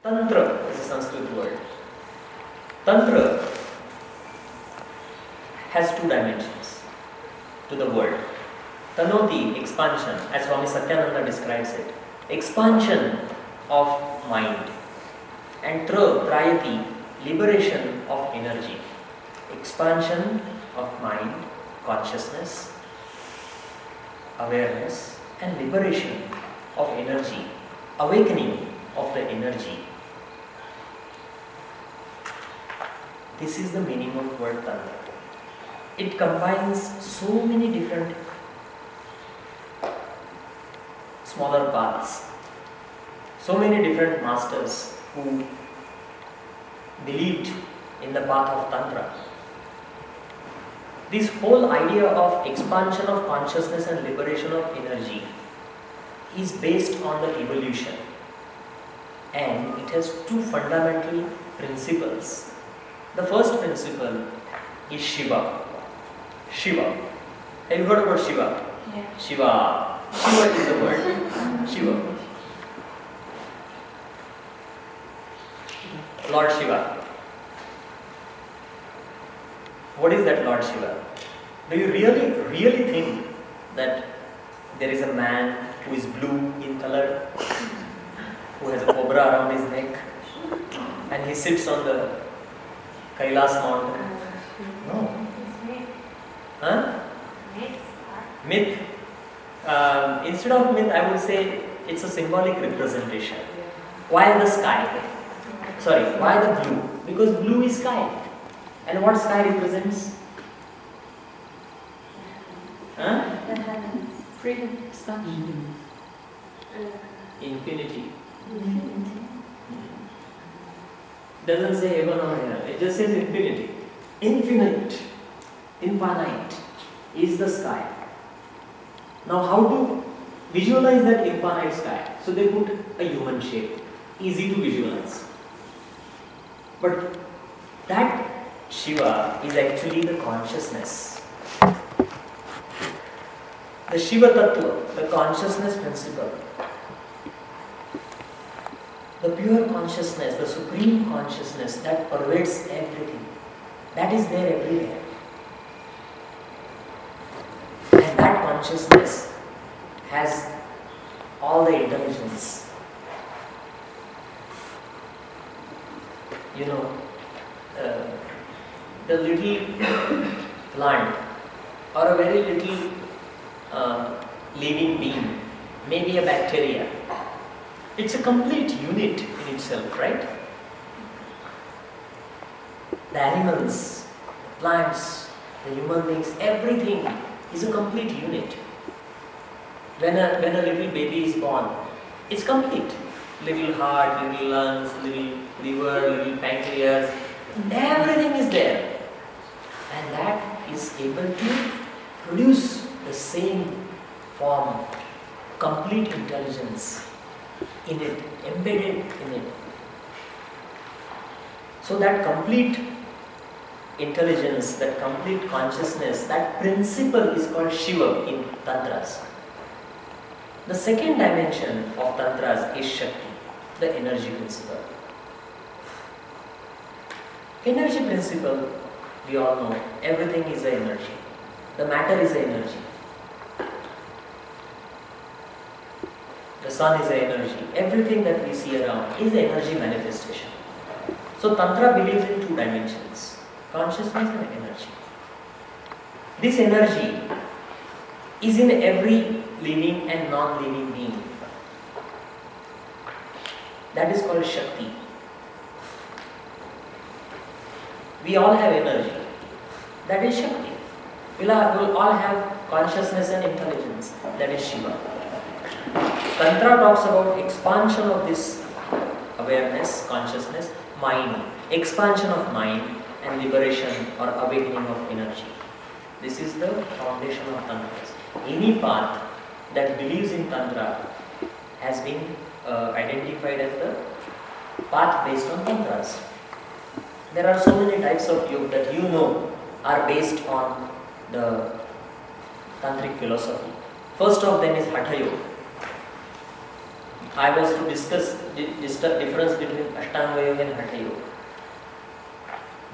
Tantra is a Sanskrit word. Tantra has two dimensions to the word. Tanoti, expansion, as Swami Satyananda describes it. Expansion of mind. And trayati, liberation of energy. Expansion of mind, consciousness, awareness, and liberation of energy. Awakening of the energy. This is the meaning of word Tantra. It combines so many different smaller paths, so many different masters who believed in the path of Tantra. This whole idea of expansion of consciousness and liberation of energy is based on the evolution, and it has two fundamental principles. The first principle is Shiva. Shiva. Have you heard about Shiva? Yeah. Shiva. Shiva is the word. Shiva. Lord Shiva. What is that Lord Shiva? Do you really think that there is a man who is blue in color, who has a cobra around his neck, and he sits on the Kailas mountain? No. Huh? Myth. Instead of myth, I would say it's a symbolic representation. Why the sky? Sorry, why the blue? Because blue is sky. And what sky represents? Huh? The heavens. Freedom, expansion. Infinity. Doesn't say heaven or hell, it just says infinity. Infinite, infinite is the sky. Now how to visualize that infinite sky? So they put a human shape, easy to visualize. But that Shiva is actually the consciousness. The Shiva Tattva, the consciousness principle. The pure consciousness, the supreme consciousness that pervades everything. That is there everywhere. And that consciousness has all the intelligence. You know, the little plant or a very little living being, maybe a bacteria. It's a complete unit in itself, right? The animals, the plants, the human beings, everything is a complete unit. When a little baby is born, it's complete. Little heart, little lungs, little liver, little pancreas, everything is there. And that is able to produce the same form, complete intelligence in it, embedded in it. So that complete intelligence, that complete consciousness, that principle is called Shiva in Tantras. The second dimension of Tantras is Shakti, the energy principle. Energy principle, we all know, everything is an energy. The matter is an energy. The sun is an energy. Everything that we see around is an energy manifestation. So Tantra believes in two dimensions, consciousness and energy. This energy is in every living and non-living being. That is called Shakti. We all have energy. That is Shakti. We'll all have consciousness and intelligence. That is Shiva. Tantra talks about expansion of this awareness, consciousness, mind, expansion of mind and liberation or awakening of energy. This is the foundation of Tantras. Any path that believes in Tantra has been identified as the path based on Tantras. There are so many types of yoga that you know are based on the Tantric philosophy. First of them is Hatha Yoga. I was to discuss the difference between Ashtanga Yoga and Hatha Yoga.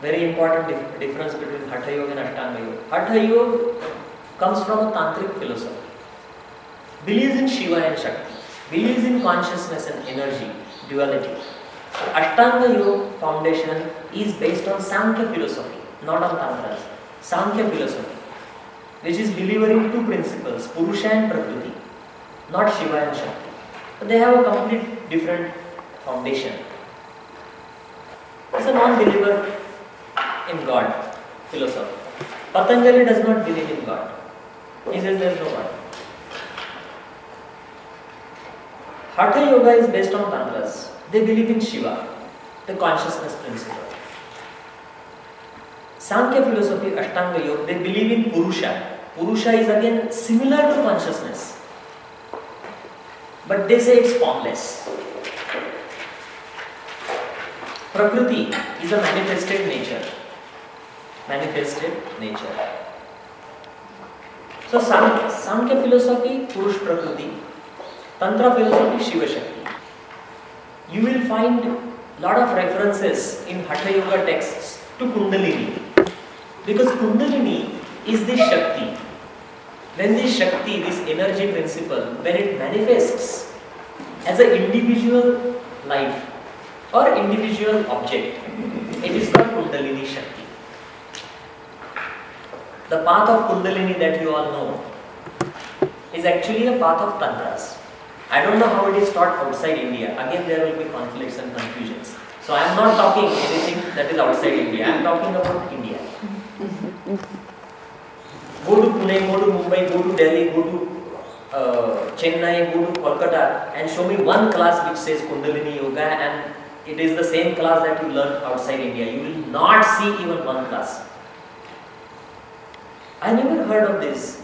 Very important difference between Hatha Yoga and Ashtanga Yoga. Hatha Yoga comes from a tantric philosophy. Believes in Shiva and Shakti. Believes in consciousness and energy, duality. Ashtanga Yoga foundation is based on Sankhya philosophy, not on Tantras. Sankhya philosophy, which is believer in two principles, Purusha and Prakriti, not Shiva and Shakti. But they have a complete different foundation. It's a non-believer in God philosophy. Patanjali does not believe in God. He says there is no God. Hatha Yoga is based on Tantras. They believe in Shiva, the consciousness principle. Sankhya philosophy, Ashtanga Yoga, they believe in Purusha. Purusha is again similar to consciousness, but they say it's formless. Prakriti is a manifested nature. Manifested nature. So Sankhya philosophy, Purush Prakriti. Tantra philosophy, Shiva Shakti. You will find lot of references in Hatha Yoga texts to Kundalini. Because Kundalini is the Shakti. When this Shakti, this energy principle, when it manifests as an individual life or individual object, it is called Kundalini Shakti. The path of Kundalini that you all know is actually a path of Tantras. I don't know how it is taught outside India. Again, there will be conflicts and confusions. So I am not talking anything that is outside India. I am talking about India. Go to Pune, go to Mumbai, go to Delhi, go to Chennai, go to Kolkata and show me one class which says Kundalini Yoga and it is the same class that you learn outside India. You will not see even one class. I never heard of this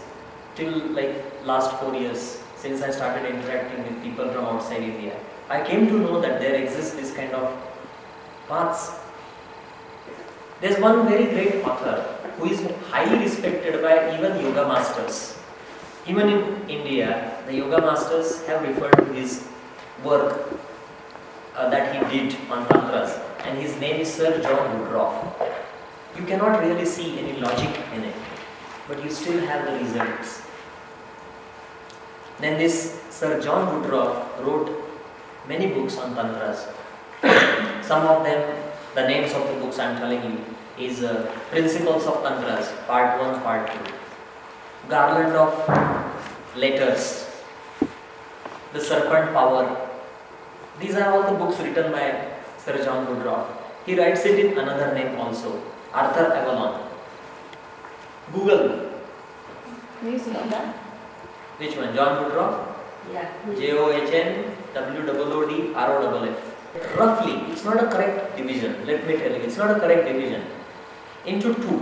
till like last 4 years. Since I started interacting with people from outside India, I came to know that there exists this kind of paths. There's one very great author who is highly respected by even yoga masters. Even in India, the yoga masters have referred to his work that he did on Tantras, and his name is Sir John Woodruff. You cannot really see any logic in it, but you still have the results. Then this Sir John Woodruff wrote many books on Tantras. Some of them, the names of the books I am telling you, is Principles of Tantras, Part 1, Part 2. Garland of Letters, The Serpent Power. These are all the books written by Sir John Woodruff. He writes it in another name also, Arthur Avalon. Google. Please know that. Which one? John Woodruff? Yeah. JOHN WOODROFF. Roughly, it's not a correct division. Let me tell you, it's not a correct division. Into two.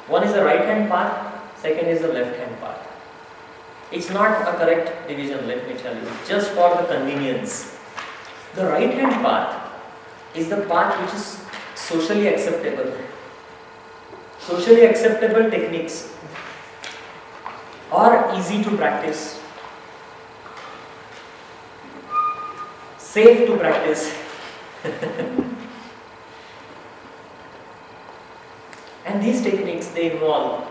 One is the right hand path, second is the left hand path. It's not a correct division, let me tell you, just for the convenience. The right hand path is the path which is socially acceptable. Socially acceptable techniques are easy to practice, safe to practice, and these techniques, they involve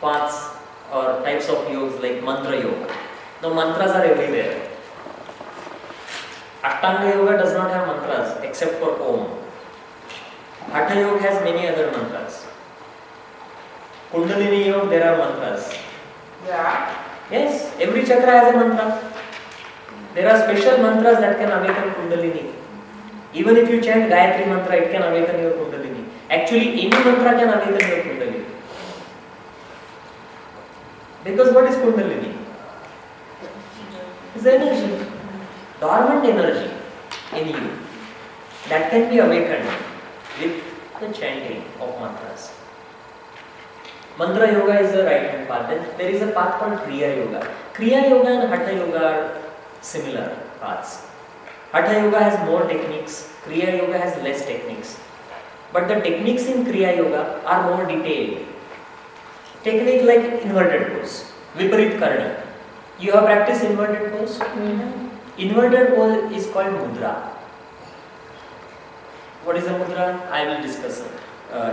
paths or types of yogas like mantra yoga. Now mantras are everywhere. Ashtanga yoga does not have mantras except for Om. Hatha yoga has many other mantras. Kundalini yoga, there are mantras. Yeah. Yes, every chakra has a mantra. There are special mantras that can awaken Kundalini. Even if you chant Gayatri mantra, it can awaken your Kundalini. Actually, any mantra can awaken your Kundalini. Because what is Kundalini? It's energy. Dormant energy in you that can be awakened with the chanting of mantras. Mantra yoga is the right hand path. Then there is a path called Kriya yoga. Kriya yoga and Hatha yoga are similar paths. Hatha yoga has more techniques, Kriya yoga has less techniques. But the techniques in Kriya yoga are more detailed. Technique like inverted pose, Viparit Karani. You have practiced inverted pose? Inverted pose is called mudra. What is a mudra? I will discuss it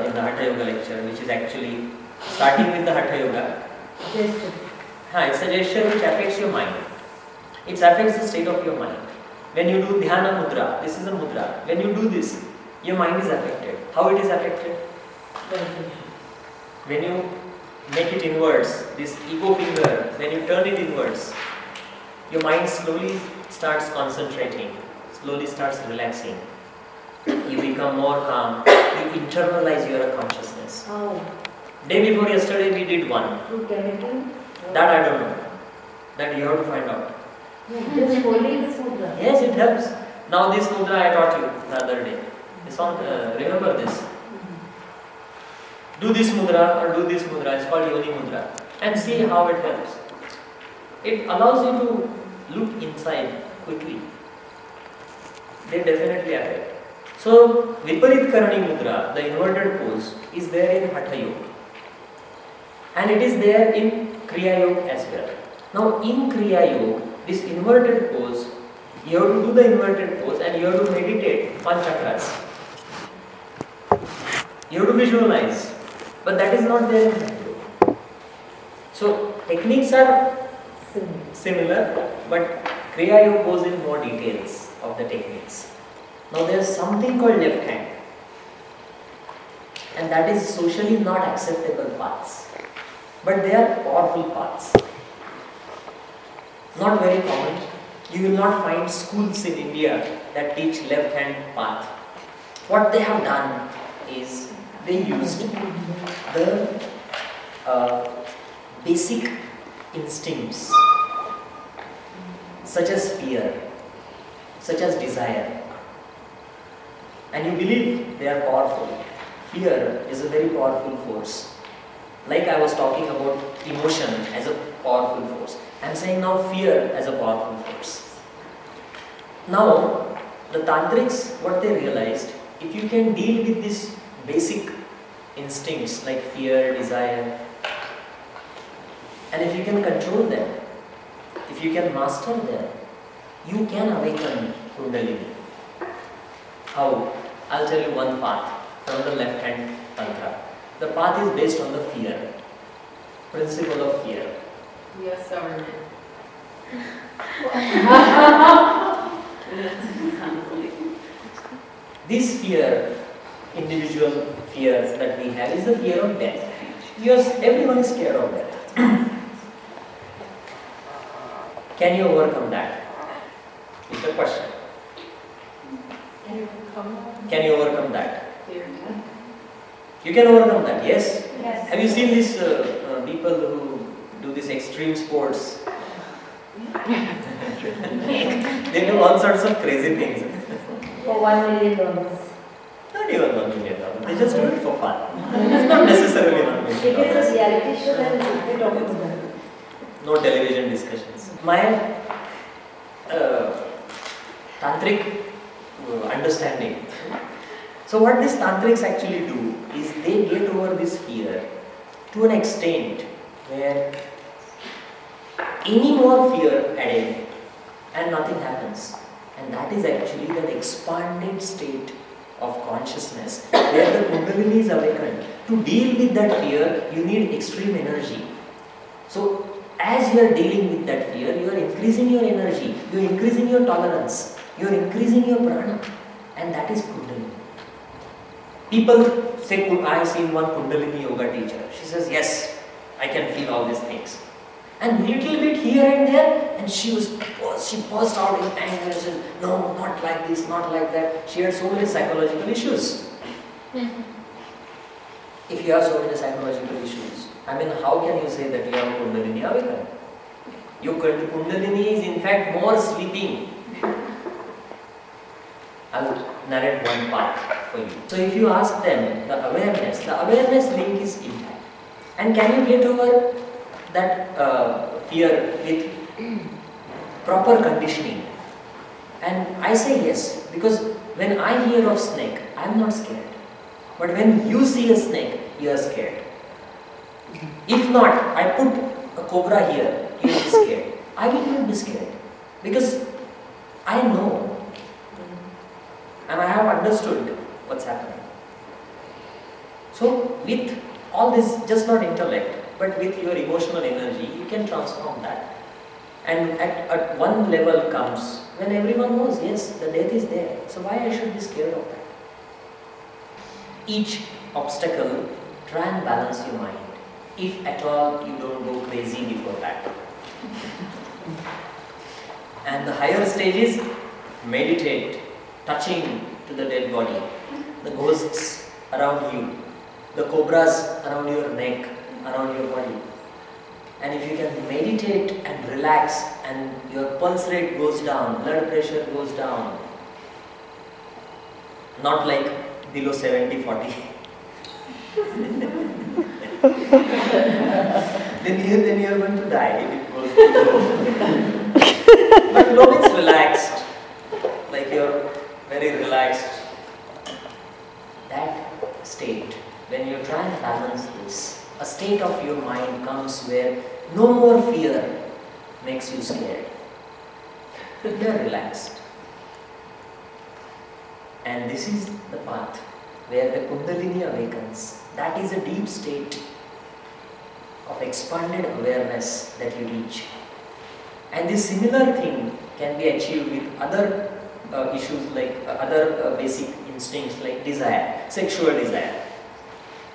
in the Hatha Yoga lecture, which is actually starting with the Hatha Yoga. It's a gesture which affects your mind. It affects the state of your mind. When you do dhyana mudra, this is a mudra. When you do this, your mind is affected. How it is affected? When you make it inwards, this ego finger, when you turn it inwards, your mind slowly starts concentrating, slowly starts relaxing. You become more calm. You internalize your consciousness. Day before yesterday we did one. That I don't know. That you have to find out. Just holding this mudra. Yes, it helps. Now this mudra I taught you the other day. This one, remember this. Do this mudra or do this mudra. It's called yoni mudra. And see how it helps. It allows you to look inside quickly. They definitely affect. So, Viparit Karani Mudra, the inverted pose, is there in Hatha Yoga. And it is there in Kriya Yoga as well. Now, in Kriya Yoga, this inverted pose, you have to do the inverted pose and you have to meditate on chakras. You have to visualize. But that is not there in Hatha Yoga. So, techniques are similar, but Kriya Yoga goes in more details of the techniques. Now there is something called left hand, and that is socially not acceptable paths, but they are powerful paths. Not very common. You will not find schools in India that teach left hand path. What they have done is they used the basic instincts such as fear, such as desire. And you believe they are powerful. Fear is a very powerful force. Like I was talking about emotion as a powerful force. I am saying now fear as a powerful force. Now, the tantrics, what they realized, if you can deal with these basic instincts like fear, desire, and if you can control them, if you can master them, you can awaken Kundalini. How? I'll tell you one path from the left hand tantra. The path is based on the fear, principle of fear. Yes, government. This fear, individual fears that we have, is the fear of death. Yes, everyone is scared of death. Can you overcome that? It's the question. Can you overcome that? You can overcome that, yes? Yes. Have you seen these people who do these extreme sports? They do all sorts of crazy things. For $1 million. Not even $1 million. They just do it for fun. It's not necessarily $1 million. It is a reality show and we talk about that. No television discussions. My tantric understanding. So what these tantrics actually do is they get over this fear to an extent where any more fear added and nothing happens. And that is actually the expanded state of consciousness where the Kundalini is awakened. To deal with that fear, you need extreme energy. So as you are dealing with that fear, you are increasing your energy, you are increasing your tolerance, you are increasing your prana, and that is Kundalini. People say, I have seen one Kundalini yoga teacher. She says, yes, I can feel all these things. And little bit here and there, and she burst out in anger and said, no, not like this, not like that. She had so many psychological issues. If you have so many psychological issues, I mean, how can you say that you have a Kundalini awakened? Your Kundalini is in fact more sleeping. I will narrate one part for you. So if you ask them, the awareness link is intact. And can you get over that fear with proper conditioning? And I say yes, because when I hear of snake, I am not scared. But when you see a snake, you are scared. If not, I put a cobra here, you will be scared. I will not be scared. Because I know and I have understood what's happening. So with all this, just not intellect, but with your emotional energy, you can transform that. And at one level comes when everyone knows, yes, the death is there. So why I should be scared of that? Each obstacle, try and balance your mind. If at all you don't go crazy before that. And the higher stages, meditate, touching to the dead body, the ghosts around you, the cobras around your neck, around your body. And if you can meditate and relax and your pulse rate goes down, blood pressure goes down, not like below 70-40. then you are going to die if it goes too low. But low means relaxed, like you're very relaxed. That state, when you try and balance this, a state of your mind comes where no more fear makes you scared. You are relaxed. And this is the path where the Kundalini awakens. That is a deep state of expanded awareness that you reach. And this similar thing can be achieved with other issues like other basic instincts like desire, sexual desire.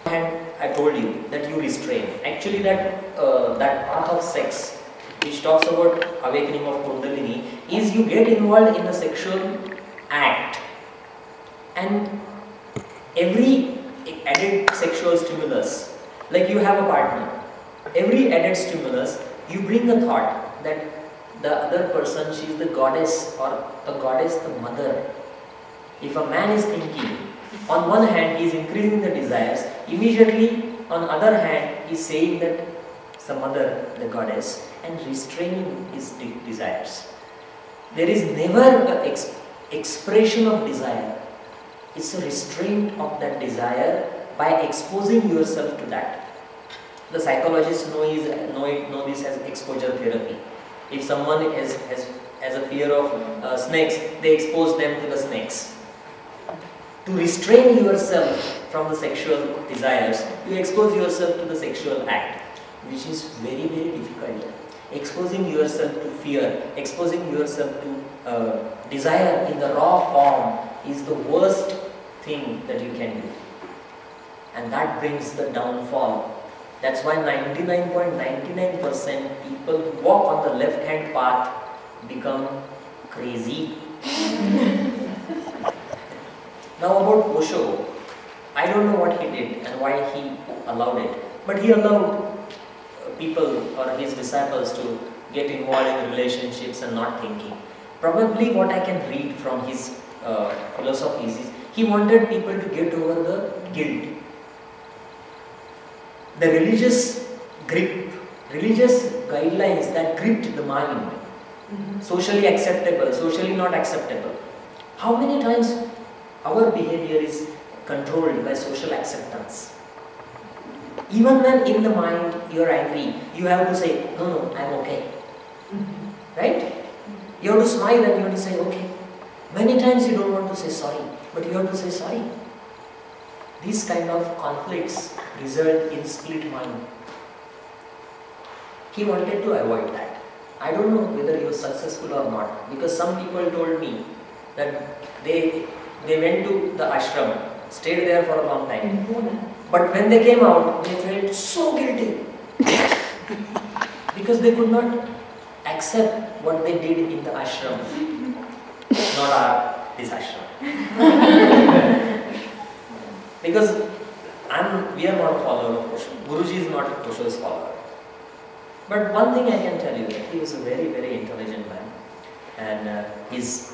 And I told you that you restrain. Actually that path of sex which talks about awakening of Kundalini is you get involved in a sexual act. And every added sexual stimulus, like you have a partner, every added stimulus, you bring a thought that the other person, she is the goddess or the goddess, the mother. If a man is thinking, on one hand he is increasing the desires, immediately on the other hand he is saying that it's the mother, the goddess, and restraining his desires. There is never an expression of desire. It's a restraint of that desire by exposing yourself to that. The psychologists know this as exposure therapy. If someone has a fear of snakes, they expose them to the snakes. To restrain yourself from the sexual desires, you expose yourself to the sexual act, which is very, very difficult. Exposing yourself to fear, exposing yourself to desire in the raw form is the worst thing that you can do. And that brings the downfall. That's why 99.99% people who walk on the left-hand path become crazy. Now about Osho, I don't know what he did and why he allowed it, but he allowed people or his disciples to get involved in relationships and not thinking. Probably what I can read from his philosophies is he wanted people to get over the guilt. The religious grip, religious guidelines that gripped the mind, socially acceptable, socially not acceptable. How many times our behavior is controlled by social acceptance? Even when in the mind you are angry, you have to say, no, I am okay. Right? You have to smile and you have to say, okay. Many times you don't want to say sorry, but you have to say sorry. These kind of conflicts result in split mind. He wanted to avoid that. I don't know whether he was successful or not, because some people told me that they went to the ashram, stayed there for a long time. But when they came out, they felt so guilty because they could not accept what they did in the ashram, not this ashram. Because we are not a follower of Osho. Guruji is not Osho's follower. But one thing I can tell you, that he was a very, very intelligent man, and his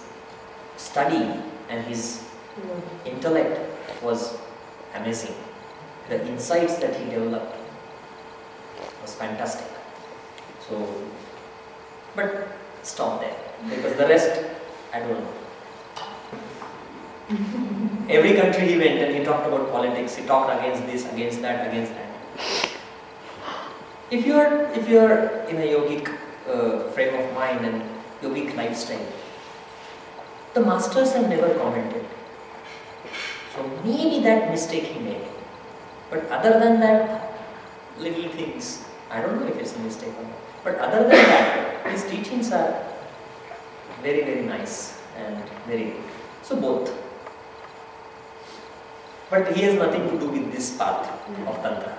study and his intellect was amazing. The insights that he developed was fantastic. So, but stop there, because the rest I don't know. Every country he went and he talked about politics, he talked against this, against that, against that. If you are in a yogic frame of mind and yogic lifestyle, The masters have never commented. So maybe that mistake he made. But other than that, little things, I don't know if it's a mistake or not. But other than that, his teachings are very, very nice and very good. So both. But he has nothing to do with this path of Tantra.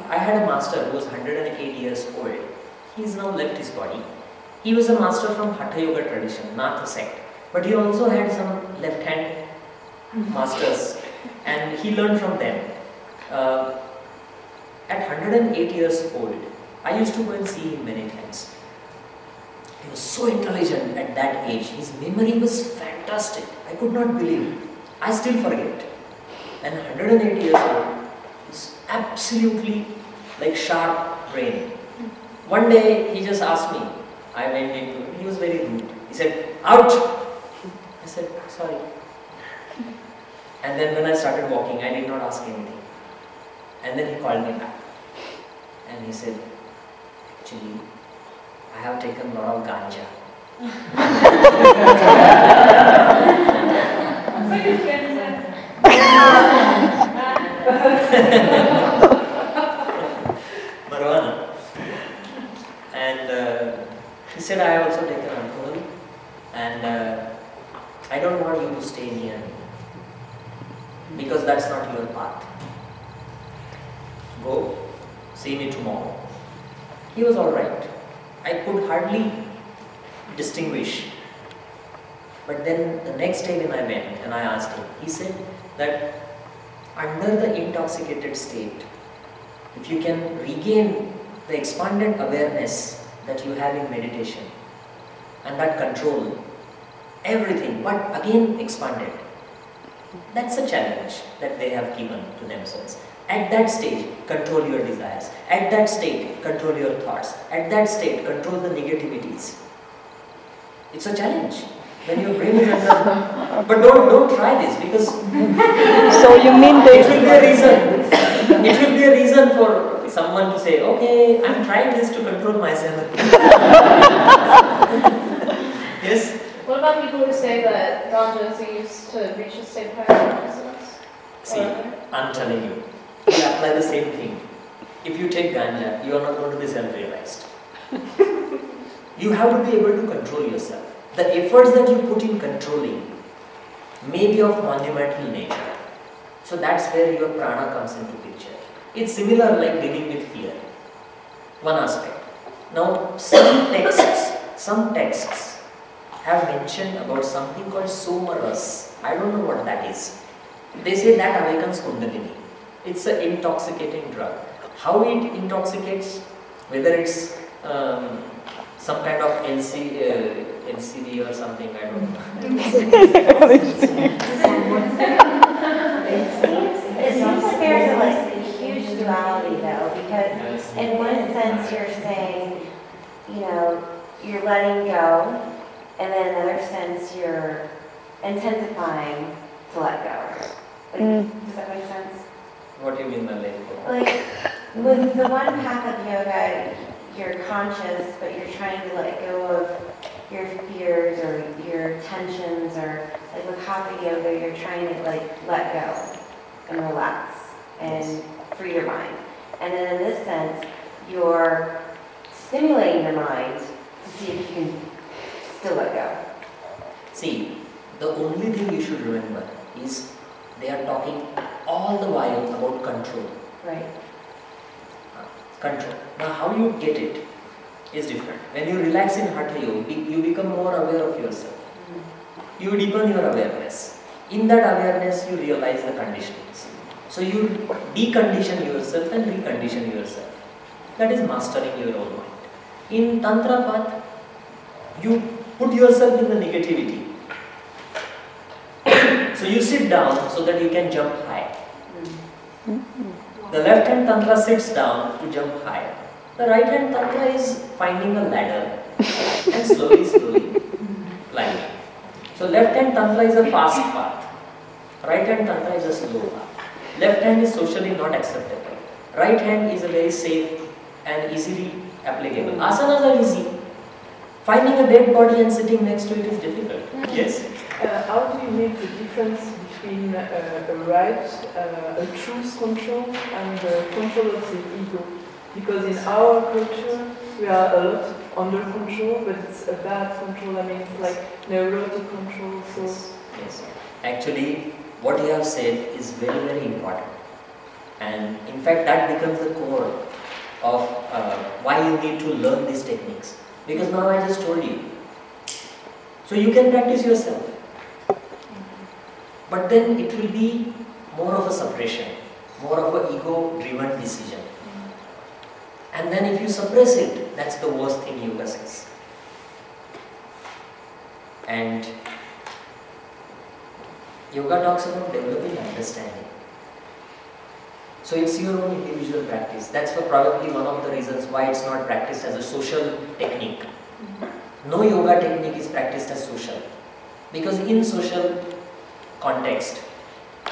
I had a master who was 108 years old. He has now left his body. He was a master from Hatha Yoga tradition, Natha sect. But he also had some left hand masters and he learned from them. At 108 years old, I used to go and see him many times. He was so intelligent at that age. His memory was fantastic. I could not believe it. I still forget. And 108 years old, he's absolutely like sharp brain. One day he just asked me, I went into, he was very rude. He said, out! I said, sorry. And then when I started walking, I did not ask anything. And then he called me back. And he said, actually, I have taken a lot of ganja. Marijuana. And he said, I have also taken alcohol. And I don't want you to stay near me. Because that's not your path. Go, see me tomorrow. He was alright. I could hardly distinguish. But then the next day when I went and I asked him, he said that under the intoxicated state, if you can regain the expanded awareness that you have in meditation and that control everything, but again expanded, that's a challenge that they have given to themselves. At that stage, control your desires. At that state, control your thoughts. At that state, control the negativities. It's a challenge. When your brain is under... But don't try this because... So you mean it will be a reason. It will be a reason for someone to say, okay, I'm trying this to control myself. Yes? What about people who say that ganja is used to reach a state of higher consciousness? See, I'm telling you, you apply the same thing. If you take ganja, you are not going to be self-realized. You have to be able to control yourself. The efforts that you put in controlling may be of monumental nature. So that's where your prana comes into picture. It's similar like dealing with fear. One aspect. Now, some texts have mentioned about something called somaras. I don't know what that is. They say that awakens Kundalini. It's an intoxicating drug. How it intoxicates, whether it's some kind of LCD or something, I don't know. It seems like there's a huge duality though, because in one sense you're saying, you know, you're letting go, and then in another sense you're intensifying to let go. Like, does that make sense? What do you mean by letting go? Like, with the one path of yoga, you're conscious, but you're trying to let go of your fears or your tensions, or like with hatha yoga, you're trying to like let go and relax and free your mind. And then in this sense, you're stimulating your mind to see if you can still let go. See, the only thing you should remember is they are talking all the while about control. Right. Control. Now how you get it is different. When you relax in Hatha Yoga, you become more aware of yourself. You deepen your awareness. In that awareness, you realize the conditionings. So you decondition yourself and recondition yourself. That is mastering your own mind. In Tantra path, you put yourself in the negativity. So you sit down so that you can jump high. The left hand Tantra sits down to jump high. The right hand Tantra is finding a ladder and slowly climbing. So left hand Tantra is a fast path. Right hand Tantra is a slow path. Left hand is socially not acceptable. Right hand is a very safe and easily applicable. Asanas are easy. Finding a dead body and sitting next to it is difficult. Yes? How do you make the difference between a right, a truth control and the control of the ego? Because in our culture, we are a lot under control, but it's a bad control. I mean, it's like neurotic control. So Yes. Actually, what you have said is very, very important. And in fact, that becomes the core of why you need to learn these techniques. Because now I just told you. So you can practice yourself. But then it will be more of a suppression, more of an ego-driven decision. And then if you suppress it, that's the worst thing yoga says. And yoga talks about developing understanding. So it's your own individual practice. That's probably one of the reasons why it's not practiced as a social technique. No yoga technique is practiced as social. Because in social context,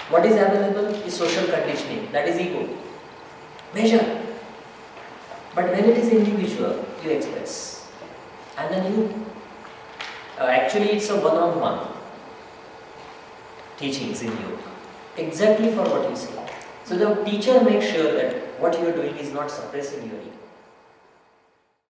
what is available is social conditioning, that is ego. Measure. But when it is individual, you express. And then you, actually it's a one-on-one teachings in yoga. Exactly for what you say. So the teacher makes sure that what you are doing is not suppressing your ego.